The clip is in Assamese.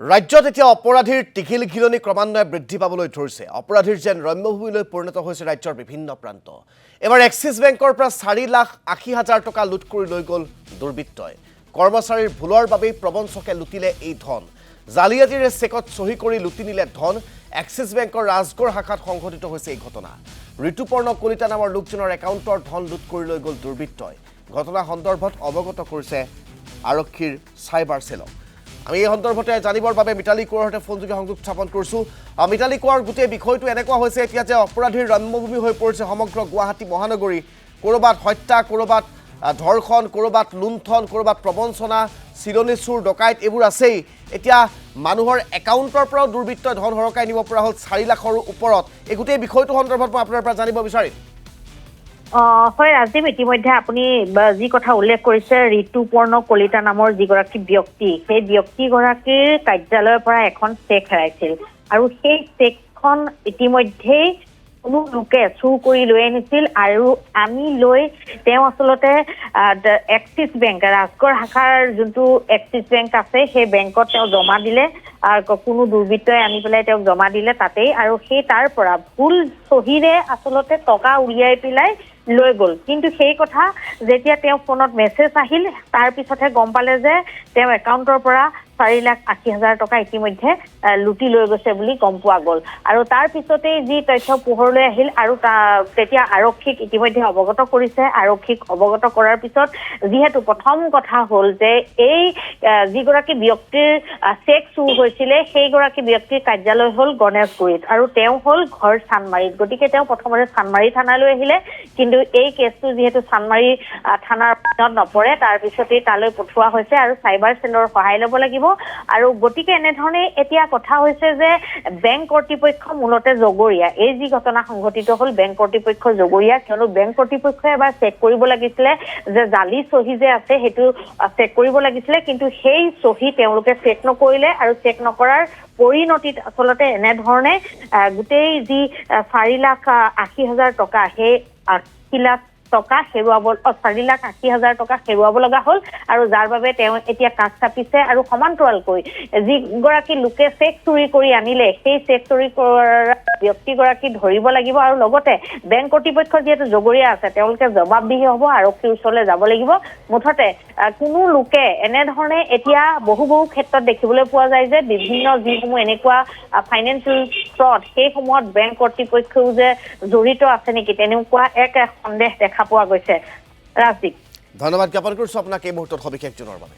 ৰাজ্যত এতিয়া অপৰাধীৰ টিকিল ঘিলনি ক্ৰমান্বয়ে বৃদ্ধি পাবলৈ ধৰিছে। অপৰাধীৰ যেন ৰম্যভূমিলৈ পৰিণত হৈছে ৰাজ্যৰ বিভিন্ন প্ৰান্ত। এবাৰ এক্সিছ বেংকৰ পৰা 4,80,000 টকা লুট কৰি লৈ গ'ল দুৰ্বৃত্তই। কৰ্মচাৰীৰ ভুলৰ বাবেই প্ৰবঞ্চকে লুটিলে এই ধন। জালিয়াতিৰে চেকত চহী কৰি লুটি নিলে ধন। এক্সিছ বেংকৰ ৰাজগড় শাখাত সংঘটিত হৈছে এই ঘটনা। ঋতুপৰ্ণ কলিতা নামৰ লোকজনৰ একাউণ্টৰ ধন লুট কৰি লৈ গ'ল দুৰ্বৃত্তই। ঘটনা সন্দৰ্ভত অৱগত কৰিছে আৰক্ষীৰ চাইবাৰ সেলক। আমি এই সন্দৰ্ভতে জানিবৰ বাবে মিতালী কোঁৱৰৰ সৈতে ফোনযোগে সংযোগ স্থাপন কৰিছোঁ। মিতালী কোঁৱৰ, গোটেই বিষয়টো এনেকুৱা হৈছে এতিয়া যে অপৰাধীৰ ৰম্যভূমি হৈ পৰিছে সমগ্ৰ গুৱাহাটী মহানগৰী। ক'ৰবাত হত্যা, ক'ৰবাত ধৰ্ষণ, ক'ৰবাত লুণ্ঠন, ক'ৰবাত প্ৰবঞ্চনা, চিলনী চুৰ, ডকাইত এইবোৰ আছেই। এতিয়া মানুহৰ একাউণ্টৰ পৰাও দুৰ্বৃত্তই ধন সৰকাই নিব পৰা হ'ল 4 লাখৰো ওপৰত। এই গোটেই বিষয়টো সন্দৰ্ভত মই আপোনাৰ পৰা জানিব বিচাৰিম। হয় ৰাজীৱ, ইতিমধ্যে আপুনি যি কথা উল্লেখ কৰিছে, ঋতুপৰ্ণ কলিতা নামৰ যিগৰাকী ব্যক্তি, সেই ব্যক্তিগৰাকীৰ কাৰ্যালয়ৰ পৰা এখন চেক হেৰাইছিল আৰু সেই চেকখন ইতিমধ্যেই কোনো লোকে চুৰ কৰি লৈ আনিছিল আৰু আনি লৈ তেওঁ আচলতে এক্সিছ বেংক, ৰাজগড় শাখাৰ যোনটো এক্সিছ বেংক আছে সেই বেংকত তেওঁ জমা দিলে। কোনো দুৰ্বৃত্তই আনি পেলাই তেওঁক জমা দিলে তাতেই, আৰু সেই তাৰ পৰা ভুল চহীৰে আচলতে টকা উলিয়াই পেলাই লৈ গ'ল। কিন্তু সেই কথা যেতিয়া তেওঁ ফোনত মেছেজ আহিল, তাৰ পিছতহে গম পালে যে তেওঁ একাউণ্টৰ পৰা 4,80,000 টকা ইতিমধ্যে লুটি লৈ গৈছে বুলি গম পোৱা গ'ল। আৰু তাৰ পিছতেই যি তথ্য পোহৰলৈ আহিল আৰু তেতিয়া আৰক্ষীক ইতিমধ্যে অৱগত কৰিছে। আৰক্ষীক অৱগত কৰাৰ পিছত যিহেতু প্ৰথম কথা হ'ল যে এই যিগৰাকী ব্যক্তিৰ চেক চুৰ হৈছিলে সেইগৰাকী ব্যক্তিৰ কাৰ্যালয় হ'ল গণেশগুৰিত আৰু তেওঁ হ'ল ঘৰ চানমাৰীত। গতিকে তেওঁ প্ৰথমতে চানমাৰী থানালৈ আহিলে, কিন্তু এই কেছটো যিহেতু চানমাৰী থানাৰ অধীনত নপৰে, তাৰপিছতেই তালৈ পঠোৱা হৈছে আৰু চাইবাৰ সেলৰ সহায় ল'ব লাগিব। আৰু গতিকে এনেধৰণে এতিয়া কথা হৈছে যে বেংক কৰ্তৃপক্ষ মূলতে জগৰীয়া। এই যি ঘটনা সংঘটিত হ'ল বেংক কৰ্তৃপক্ষ জগৰীয়া, কিয়নো বেংক কৰ্তৃপক্ষই এবাৰ চেক কৰিব লাগিছিলে যে জালি চহী যে আছে সেইটো চেক কৰিব লাগিছিলে, কিন্তু সেই চহী তেওঁলোকে চেক নকৰিলে আৰু চেক নকৰাৰ পৰিণতিত আচলতে এনেধৰণে গোটেই যি 4,80,000 টকা, সেই 80 লাখ টকা হেৰুৱাব, 4,80,000 টকা হেৰুৱাব লগা হ'ল। আৰু যাৰ বাবে তেওঁ এতিয়া কাষ চাপিছে আৰু সমান্তৰালকৈ যিগৰাকী লোকে চেক চুৰি কৰি আনিলে সেই চেক চুৰি কৰা ব্যক্তিগৰাকী ধৰিব লাগিব। আৰু লগতে বেংক কৰ্তৃপক্ষ যিহেতু জগৰীয়া আছে, তেওঁলোকে জবাবদিহি হ'ব, আৰক্ষীৰ ওচৰলৈ যাব লাগিব। মুঠতে কোনো লোকে এনেধৰণে এতিয়া বহু ক্ষেত্ৰত দেখিবলৈ পোৱা যায় যে বিভিন্ন যিসমূহ এনেকুৱা ফাইনেন্সিয়েল ফ্ৰড, সেইসমূহত বেংক কৰ্তৃপক্ষও যে জড়িত আছে নেকি, তেনেকুৱা এক সন্দেহ দেখা পোৱা গৈছে। ৰাজদীপ, ধন্যবাদ জ্ঞাপন কৰিছোঁ আপোনাক এই মুহূৰ্তত সবিশেষ জনোৱাৰ বাবে।